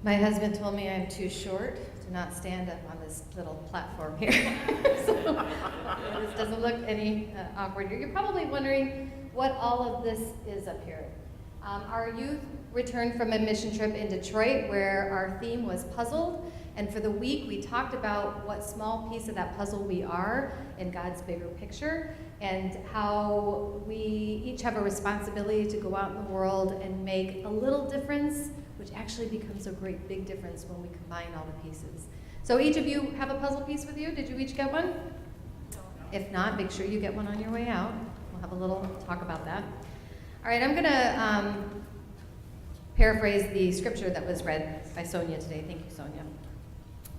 My husband told me I'm too short to not stand up on this little platform here. So this doesn't look any awkward. You're probably wondering what all of this is up here. Our youth returned from a mission trip in Detroit where our theme was puzzled. And for the week, we talked about what small piece of that puzzle we are in God's bigger picture, and how we each have a responsibility to go out in the world and make a little difference, which actually becomes a great big difference when we combine all the pieces. So each of you have a puzzle piece with you? Did you each get one? If not, make sure you get one on your way out. We'll have a little talk about that. All right, I'm going to paraphrase the scripture that was read by Sonia today. Thank you, Sonia.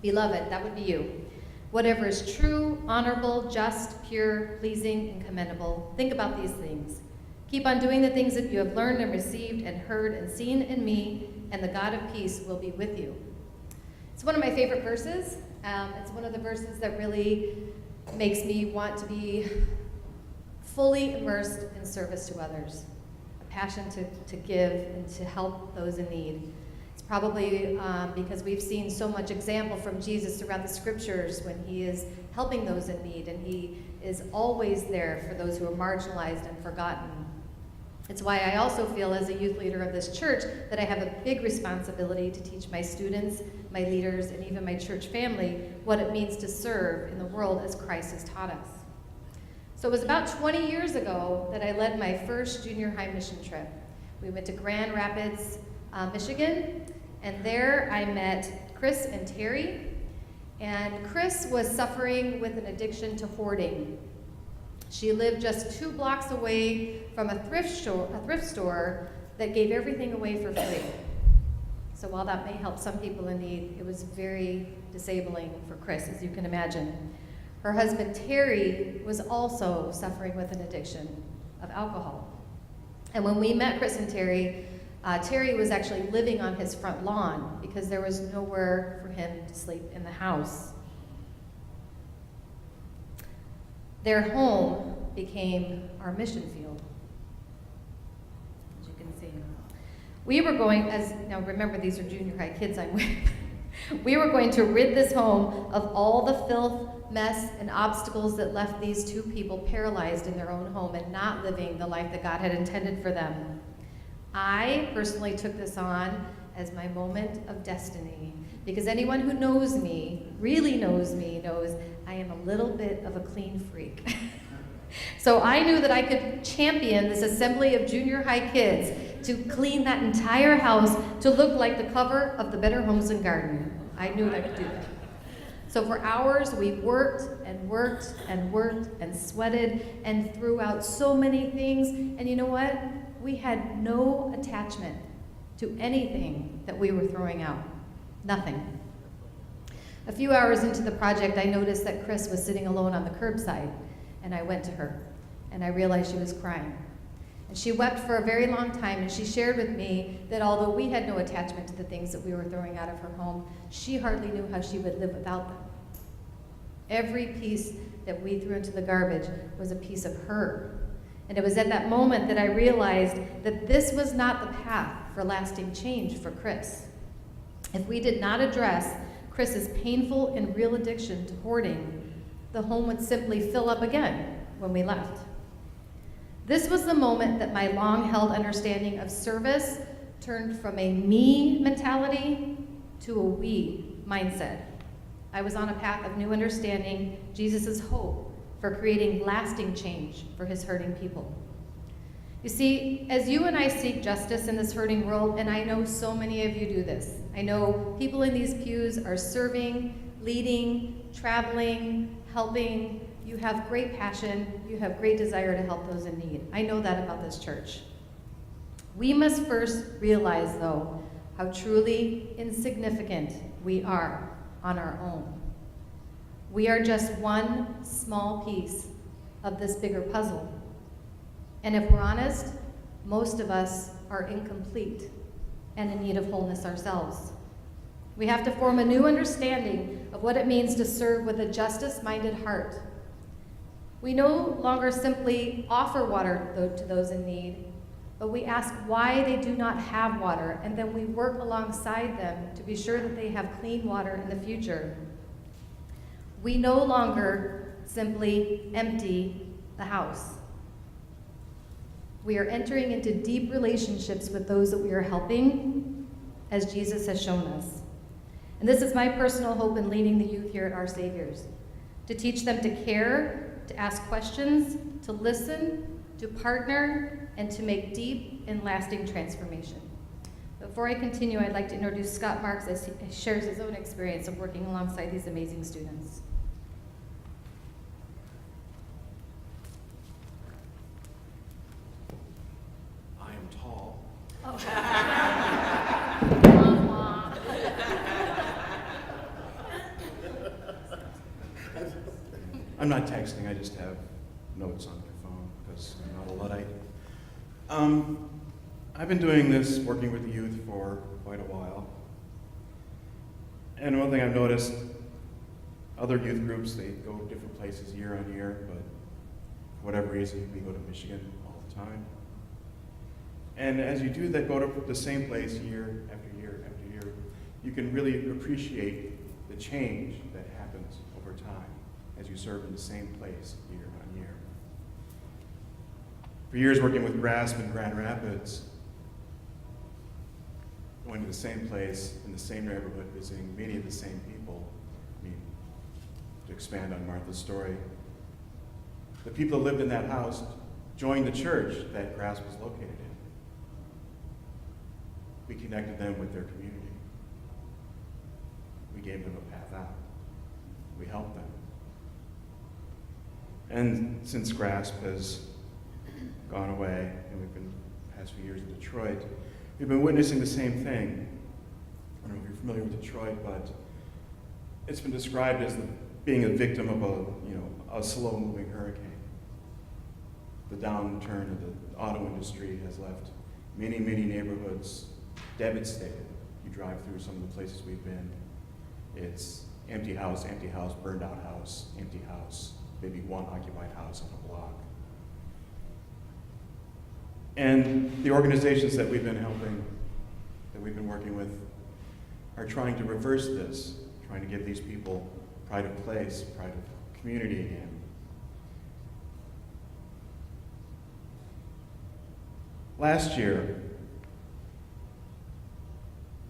Beloved, that would be you. Whatever is true, honorable, just, pure, pleasing, and commendable, think about these things. Keep on doing the things that you have learned and received and heard and seen in me, and the God of peace will be with you. It's one of my favorite verses. It's one of the verses that really makes me want to be fully immersed in service to others, a passion to give and to help those in need. It's probably because we've seen so much example from Jesus throughout the scriptures when he is helping those in need, and he is always there for those who are marginalized and forgotten. It's why I also feel as a youth leader of this church that I have a big responsibility to teach my students, my leaders, and even my church family what it means to serve in the world as Christ has taught us. So it was about 20 years ago that I led my first junior high mission trip. We went to Grand Rapids, Michigan, and there I met Chris and Terry. And Chris was suffering with an addiction to hoarding. She lived just 2 blocks away from a thrift store that gave everything away for free. So while that may help some people in need, it was very disabling for Chris, as you can imagine. Her husband, Terry, was also suffering with an addiction of alcohol. And when we met Chris and Terry, Terry was actually living on his front lawn because there was nowhere for him to sleep in the house. Their home became our mission field, as you can see. We were going, now remember these are junior high kids I'm with, we were going to rid this home of all the filth, mess, and obstacles that left these 2 people paralyzed in their own home and not living the life that God had intended for them. I personally took this on as my moment of destiny, because anyone who knows me, really knows me, knows I am a little bit of a clean freak. So I knew that I could champion this assembly of junior high kids to clean that entire house to look like the cover of the Better Homes and Garden. I knew I could do that. So for hours, we worked and worked and worked and sweated and threw out so many things. And you know what? We had no attachment to anything that we were throwing out. Nothing. A few hours into the project, I noticed that Chris was sitting alone on the curbside, and I went to her, and I realized she was crying. And she wept for a very long time, and she shared with me that although we had no attachment to the things that we were throwing out of her home, she hardly knew how she would live without them. Every piece that we threw into the garbage was a piece of her. And it was at that moment that I realized that this was not the path for lasting change for Chris. If we did not address Chris's painful and real addiction to hoarding, the home would simply fill up again when we left. This was the moment that my long-held understanding of service turned from a me mentality to a we mindset. I was on a path of new understanding Jesus' hope for creating lasting change for his hurting people. You see, as you and I seek justice in this hurting world, and I know so many of you do this, I know people in these pews are serving, leading, traveling, helping. You have great passion. You have great desire to help those in need. I know that about this church. We must first realize, though, how truly insignificant we are on our own. We are just one small piece of this bigger puzzle. And if we're honest, most of us are incomplete and in need of wholeness ourselves. We have to form a new understanding of what it means to serve with a justice-minded heart. We no longer simply offer water to those in need, but we ask why they do not have water, and then we work alongside them to be sure that they have clean water in the future. We no longer simply empty the house. We are entering into deep relationships with those that we are helping, as Jesus has shown us. And this is my personal hope in leading the youth here at Our Saviors, to teach them to care, to ask questions, to listen, to partner, and to make deep and lasting transformation. Before I continue, I'd like to introduce Scott Marks as he shares his own experience of working alongside these amazing students. I am tall. Oh. I'm not texting, I just have notes on my phone because I'm not a Luddite. I've been doing this, working with the youth for quite a while. And one thing I've noticed, other youth groups, they go to different places year on year, but for whatever reason, we go to Michigan all the time. And as you do that, go to the same place year after year after year, you can really appreciate the change that happens over time as you serve in the same place year on year. For years working with GRASP in Grand Rapids, going to the same place in the same neighborhood, visiting many of the same people. I mean, to expand on Martha's story, the people that lived in that house joined the church that GRASP was located in. We connected them with their community. We gave them a path out. We helped them. And since GRASP has gone away, and we've been the past few years in Detroit, we've been witnessing the same thing. I don't know if you're familiar with Detroit, but it's been described as being a victim of a slow-moving hurricane. The downturn of the auto industry has left many, many neighborhoods devastated. You drive through some of the places we've been. It's empty house, burned out house, empty house, maybe one occupied house on a block. And the organizations that we've been helping, that we've been working with, are trying to reverse this, trying to give these people pride of place, pride of community again. Last year,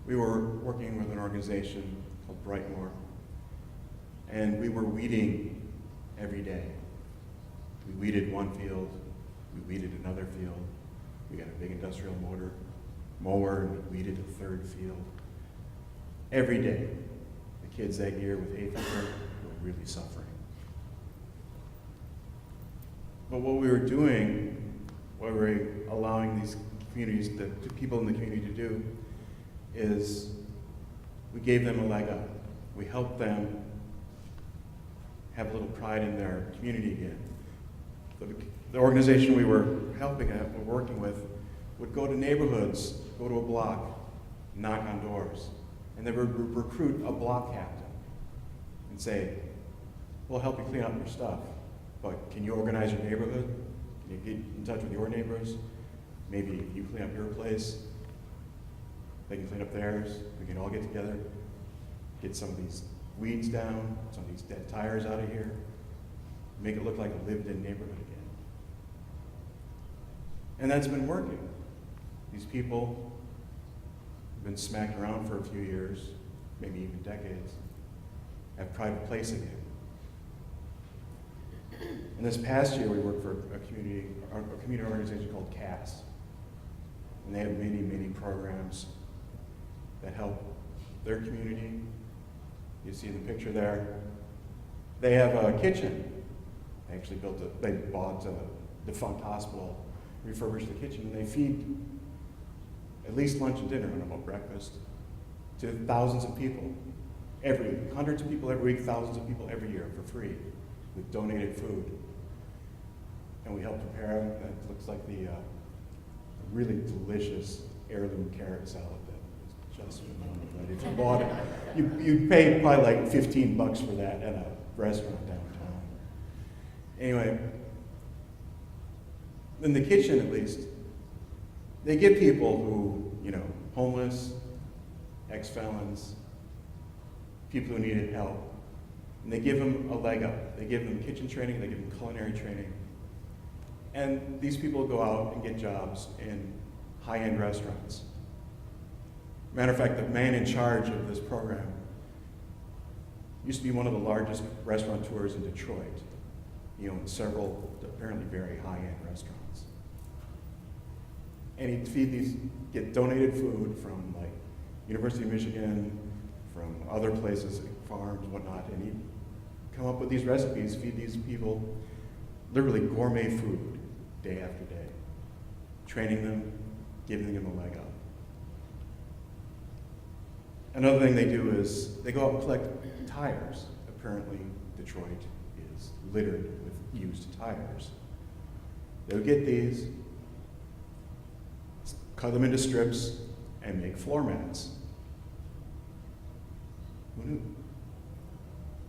we were working with an organization called Brightmore, and we were weeding every day. We weeded one field, we weeded another field. We got a big industrial mower, and we weeded a third field. Every day, the kids that year with hay fever were really suffering. But what we were doing, what we were allowing these communities, the people in the community to do, is we gave them a leg up. We helped them have a little pride in their community again. The organization we were helping and working with would go to neighborhoods, go to a block, knock on doors, and they would recruit a block captain and say, we'll help you clean up your stuff, but can you organize your neighborhood? Can you get in touch with your neighbors? Maybe if you clean up your place, they can clean up theirs. We can all get together, get some of these weeds down, some of these dead tires out of here, make it look like a lived-in neighborhood again. And that's been working. These people have been smacked around for a few years, maybe even decades, have pride of place again. And this past year, we worked for a community organization called CAS. And they have many, many programs that help their community. You see the picture there. They have a kitchen. They actually they bought a defunct hospital, refurbished the kitchen, and they feed at least lunch and dinner, I don't know about breakfast, to thousands of people. Hundreds of people every week, thousands of people every year for free with donated food. And we help prepare them. It looks like the really delicious heirloom carrot salad that is just phenomenal. If you bought it, you pay probably like $15 for that at a restaurant downtown. Anyway, in the kitchen at least, They get people who, homeless, ex-felons, people who needed help, and they give them a leg up. They give them kitchen training, they give them culinary training. And these people go out and get jobs in high-end restaurants. Matter of fact, the man in charge of this program used to be one of the largest restaurateurs in Detroit. He owned several, apparently very high-end restaurants. And he'd get donated food from like University of Michigan, from other places, farms, whatnot, and he'd come up with these recipes, feed these people literally gourmet food day after day, training them, giving them a leg up. Another thing they do is they go out and collect tires. Apparently, Detroit is littered with used tires. They'll get these, cut them into strips, and make floor mats. Who knew?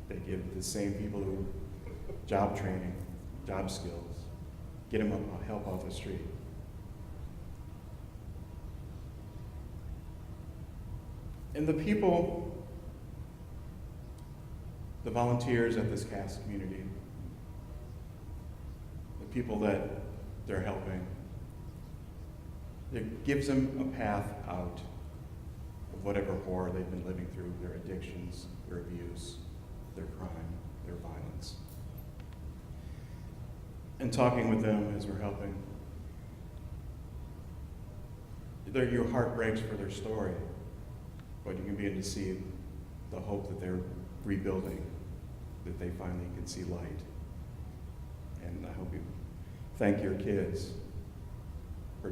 They give the same people who job training, job skills, get them help off the street. And the people, the volunteers at this CAST community, the people that they're helping, it gives them a path out of whatever horror they've been living through, their addictions, their abuse, their crime, their violence. And talking with them as we're helping, your heart breaks for their story, but you can begin to see the hope that they're rebuilding, that they finally can see light. And I hope you thank your kids for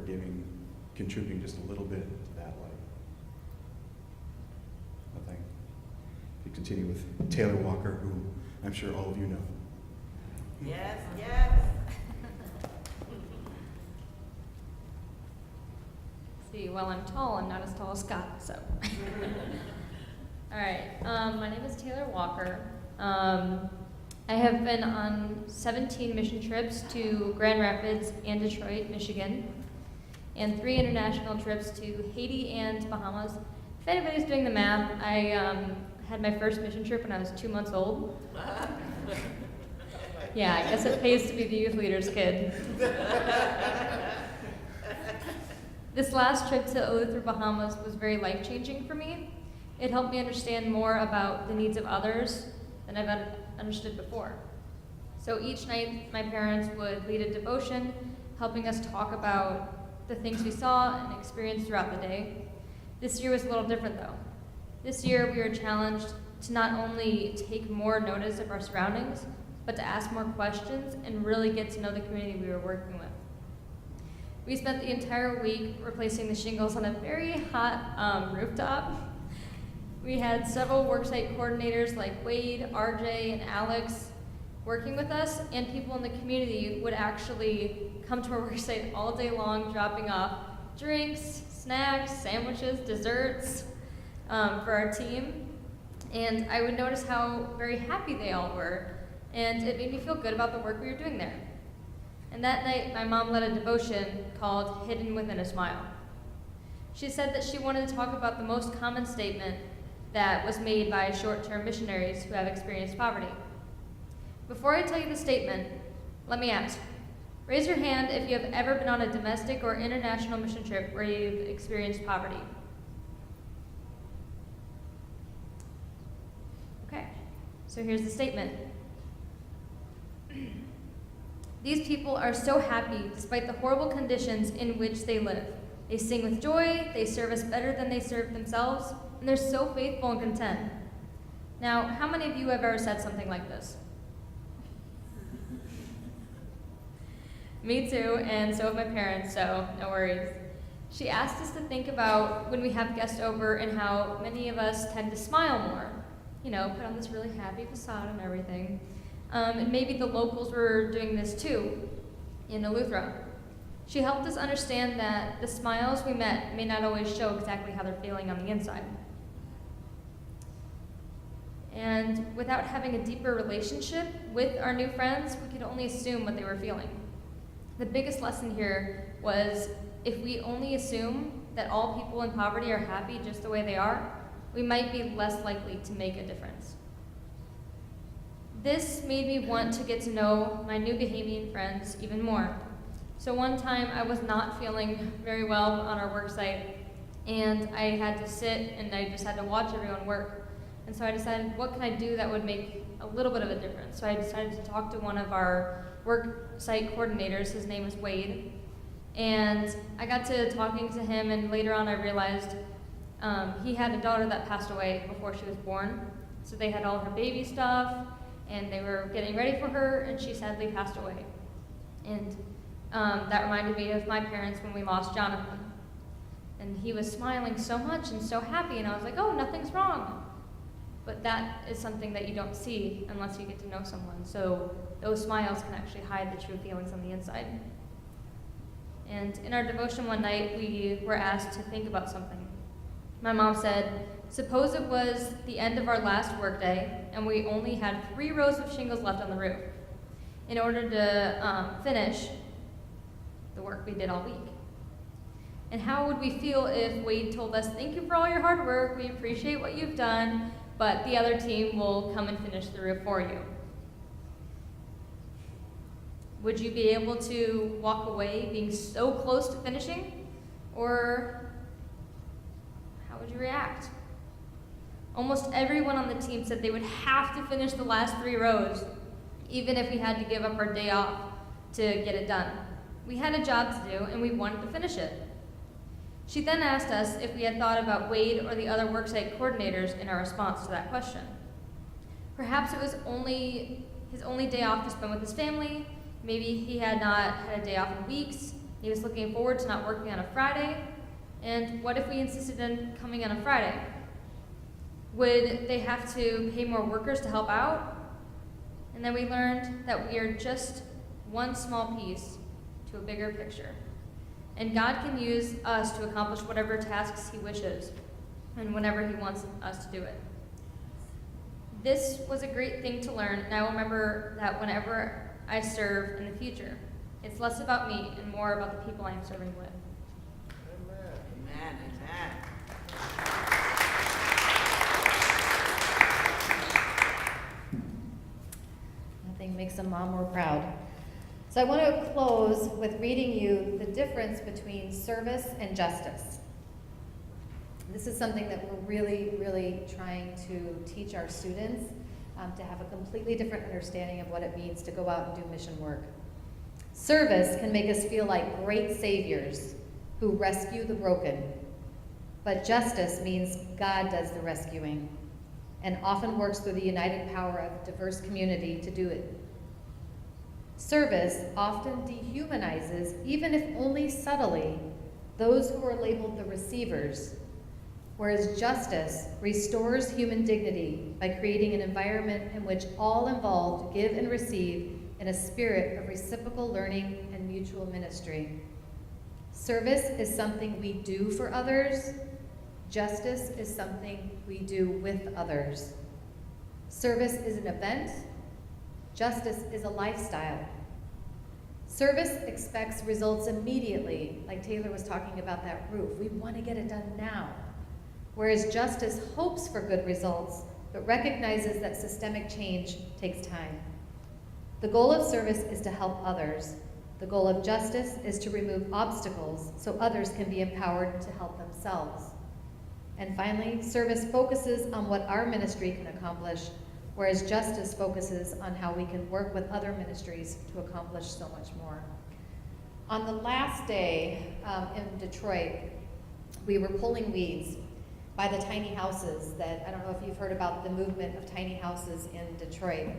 contributing just a little bit to that light. Well, thank you. We continue with Taylor Walker, who I'm sure all of you know. Yes, yes. See, well, I'm tall. I'm not as tall as Scott, so. All right. My name is Taylor Walker. I have been on 17 mission trips to Grand Rapids and Detroit, Michigan, and 3 international trips to Haiti and Bahamas. If anybody's doing the math, I had my first mission trip when I was 2 months old. Yeah, I guess it pays to be the youth leader's kid. This last trip to Eleuthera, Bahamas was very life-changing for me. It helped me understand more about the needs of others than I've understood before. So each night, my parents would lead a devotion, helping us talk about the things we saw and experienced throughout the day. This year was a little different, though. This year, we were challenged to not only take more notice of our surroundings, but to ask more questions and really get to know the community we were working with. We spent the entire week replacing the shingles on a very hot rooftop. We had several worksite coordinators like Wade, RJ, and Alex working with us, and people in the community would actually come to our worksite all day long, dropping off drinks, snacks, sandwiches, desserts for our team. And I would notice how very happy they all were, and it made me feel good about the work we were doing there. And that night, my mom led a devotion called Hidden Within a Smile. She said that she wanted to talk about the most common statement that was made by short-term missionaries who have experienced poverty. Before I tell you the statement, let me ask, raise your hand if you have ever been on a domestic or international mission trip where you've experienced poverty. Okay, so here's the statement. These people are so happy despite the horrible conditions in which they live. They sing with joy, they serve us better than they serve themselves, and they're so faithful and content. Now, how many of you have ever said something like this? Me too, and so have my parents, so no worries. She asked us to think about when we have guests over and how many of us tend to smile more. You know, put on this really happy facade and everything. And maybe the locals were doing this too in Eleuthera. She helped us understand that the smiles we met may not always show exactly how they're feeling on the inside. And without having a deeper relationship with our new friends, we could only assume what they were feeling. The biggest lesson here was if we only assume that all people in poverty are happy just the way they are, we might be less likely to make a difference. This made me want to get to know my new Bahamian friends even more. So one time I was not feeling very well on our work site, and I had to sit and I just had to watch everyone work. And so I decided, what can I do that would make a little bit of a difference? So I decided to talk to one of our work site coordinators. His name is Wade. And I got to talking to him, and later on I realized he had a daughter that passed away before she was born. So they had all her baby stuff, and they were getting ready for her, and she sadly passed away. And that reminded me of my parents when we lost Jonathan. And he was smiling so much and so happy, and I was like, oh, nothing's wrong. But that is something that you don't see unless you get to know someone. So those smiles can actually hide the true feelings on the inside. And in our devotion one night, we were asked to think about something. My mom said, suppose it was the end of our last workday and we only had 3 rows of shingles left on the roof in order to finish the work we did all week. And how would we feel if Wade told us, thank you for all your hard work, we appreciate what you've done, but the other team will come and finish the roof for you? Would you be able to walk away being so close to finishing? Or how would you react? Almost everyone on the team said they would have to finish the last 3 rows, even if we had to give up our day off to get it done. We had a job to do, and we wanted to finish it. She then asked us if we had thought about Wade or the other worksite coordinators in our response to that question. Perhaps it was his only day off to spend with his family. Maybe he had not had a day off in weeks. He was looking forward to not working on a Friday. And what if we insisted on coming on a Friday? Would they have to pay more workers to help out? And then we learned that we are just one small piece to a bigger picture. And God can use us to accomplish whatever tasks He wishes and whenever He wants us to do it. This was a great thing to learn, and I will remember that whenever I serve in the future. It's less about me and more about the people I am serving with. Amen, amen. Nothing makes a mom more proud. So I want to close with reading you the difference between service and justice. This is something that we're really, really trying to teach our students to have a completely different understanding of what it means to go out and do mission work. Service can make us feel like great saviors who rescue the broken, but justice means God does the rescuing and often works through the united power of a diverse community to do it. Service often dehumanizes, even if only subtly, those who are labeled the receivers, whereas justice restores human dignity by creating an environment in which all involved give and receive in a spirit of reciprocal learning and mutual ministry. Service is something we do for others. Justice is something we do with others. Service is an event. Justice is a lifestyle. Service expects results immediately, like Taylor was talking about that roof. We want to get it done now. Whereas justice hopes for good results, but recognizes that systemic change takes time. The goal of service is to help others. The goal of justice is to remove obstacles so others can be empowered to help themselves. And finally, service focuses on what our ministry can accomplish, whereas justice focuses on how we can work with other ministries to accomplish so much more. On the last day in Detroit, we were pulling weeds by the tiny houses that, I don't know if you've heard about the movement of tiny houses in Detroit.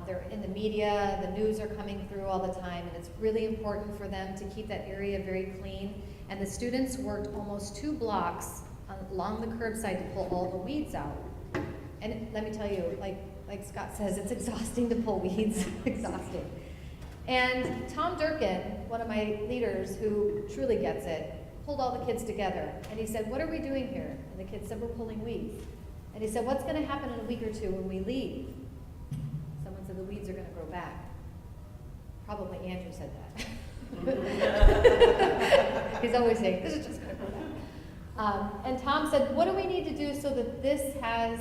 They're in the media, the news are coming through all the time, and it's really important for them to keep that area very clean. And the students worked almost 2 blocks along the curbside to pull all the weeds out. And let me tell you, like Scott says, it's exhausting to pull weeds, exhausting. And Tom Durkin, one of my leaders who truly gets it, pulled all the kids together. And he said, what are we doing here? And the kids said, we're pulling weeds. And he said, what's gonna happen in a week or 2 when we leave? Someone said, the weeds are gonna grow back. Probably Andrew said that. He's always saying, this is just going to grow back. And Tom said, what do we need to do so that this has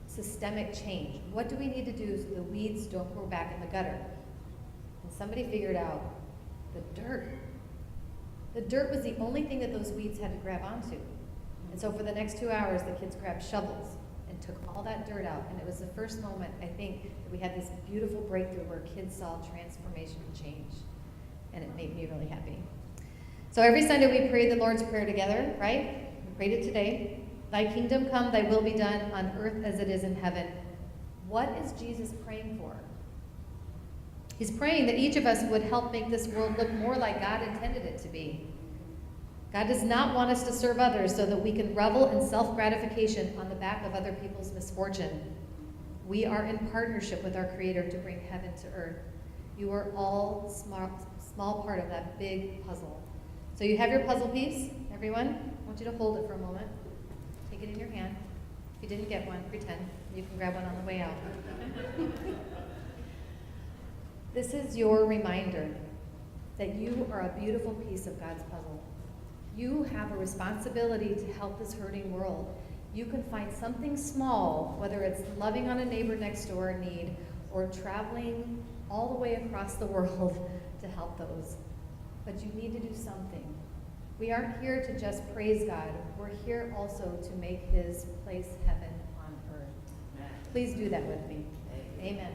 systemic change? What do we need to do so the weeds don't grow back in the gutter? And somebody figured out the dirt. The dirt was the only thing that those weeds had to grab onto. And so for the next 2 hours, the kids grabbed shovels and took all that dirt out. And it was the first moment, I think, that we had this beautiful breakthrough where kids saw transformation and change. And it made me really happy. So every Sunday we prayed the Lord's Prayer together, right? We prayed it today. Thy kingdom come, thy will be done on earth as it is in heaven. What is Jesus praying for? He's praying that each of us would help make this world look more like God intended it to be. God does not want us to serve others so that we can revel in self-gratification on the back of other people's misfortune. We are in partnership with our Creator to bring heaven to earth. You are all small part of that big puzzle. So you have your puzzle piece, everyone. I want you to hold it for a moment. Take it in your hand. If you didn't get one, pretend. You can grab one on the way out. This is your reminder that you are a beautiful piece of God's puzzle. You have a responsibility to help this hurting world. You can find something small, whether it's loving on a neighbor next door in need or traveling all the way across the world to help those. But you need to do something. We aren't here to just praise God. We're here also to make his place heaven on earth. Please do that with me. Amen.